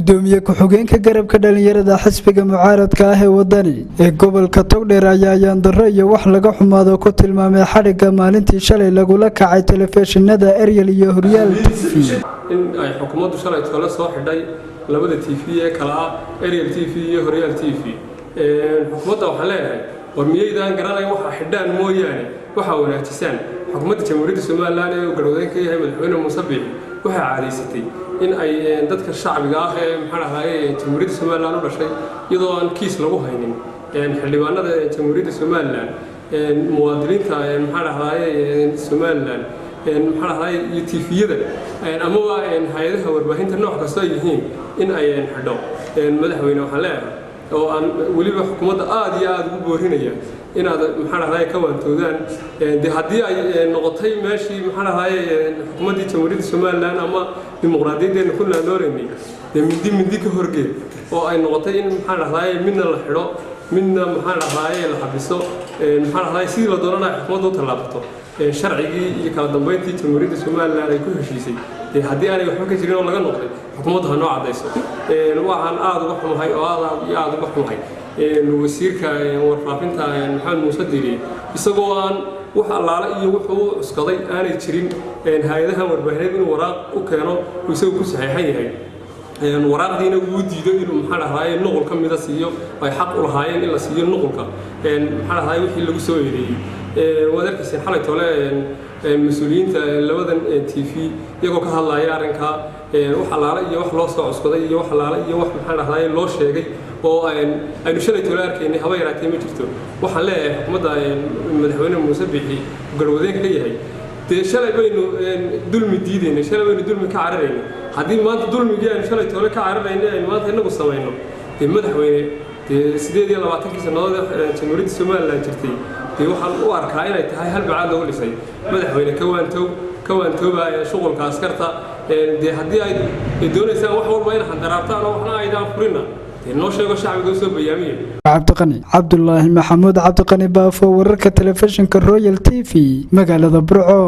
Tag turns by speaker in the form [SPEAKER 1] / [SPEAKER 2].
[SPEAKER 1] Gudoomiye Xigeenka Garabka Dhalinyarada Xisbiga MUCARADKA ee Wadani ee gobolka Togdheer ayaa AYAAN darro iyo wax laga xumaado ku tilmaamay xariga maalintii shalay lagula kacay telefishinada Ariel iyo Horyal TV
[SPEAKER 2] in ay xukuumaddu shalay kala soo xidhay labada TV ee kala ah Ariel TV iyo Horyal TV xukuumadda waxa leeyahay war miyeydaan garanay waxa xidhaan mooyaane waxa wanaagsan xukuumadda Jamhuuriyadda Somaliland ee garwadeen ka yahay madaxweyne Muuse Biixi waxa caariysatay in ay dadka shacbiga ah ee Jamhuuriyadda Somaliland u dhashay iyadoo aan kiis lagu haynin xildhibaanada Jamhuuriyadda Somaliland muwaadiniinta Somaliland iyo TV-yada ama hay'adaha warbaahinta nooc kasta yihiin in ay xidho madaxweyne waxa leeyahay oo aan waliba xukuumadda aad iyo aad ugu boorinaya inaad ka waantoodaan haddii ay noqotay meeshii xukuumadda Jamhuuriyadda Somaliland ama dimuqraadiyadeena ku noolaynay mindi ka horgeed oo ay noqotay in midna la xidho midna la xabiso si la doonana xukuumaddu u tallaabto sharcigii iyo kala dambeyntii Jamhuuriyadda Somaliland ay ku heshiisay haddii aanay waxba ka jirin oo laga noqday xukuumaddu ha noo cadayso waxaan aad uga xumahay oo aad uga xumahay wasiirka warfaafinta Maxamed Muuse Diiri isagoo aan wax allaala iyo wuxuu cuskaday aanay jirin hay'adaha warbaahineed inuu waraaq u keeno isagoo ku saxiixan yahay waraaqdiina uu diido inuu nuqul ka mid ah siiyo ay xaq u lahaayeen in la siiyo nuqulka wixii lagu soo eedeeyay wadarkiisa xalay tole mas'uuliyiinta labadan TV iyagoo ka hadlaya arrinka wax allaala iyo wax loo soo cuskaday iyo wax allaala iyo wax loo sheegay oo aynu shalay tole arkaynay haba yaraatee ma jirto waxaan leeyahay xukuumadda madaxweyne Muuse Biixi garwadeen ka yahay shalay baynu dulmi diideynay shalay baynu dulmi ka cararaynay haddii maanta dulmigii aynu shalay tole ka cararaynay aynu maanta inagu samayno madaxweyne 28 sanadood Jamhuuriyadda Somaliland jirtay waxaan u arkaa inay tahay hal bacaad lagu dhisay madaxweyne ka waantooba shaqolka askarta haddii ay doonaysaan wax walba in xandaraabtaan oo waxna ay daan furina noo sheego shacbiga soo bayaamiye
[SPEAKER 1] Cabdiqani Cabdullaahi Maxamuud Cabdiqani baafo wararka telefishinka Royal TV magaalada Burco.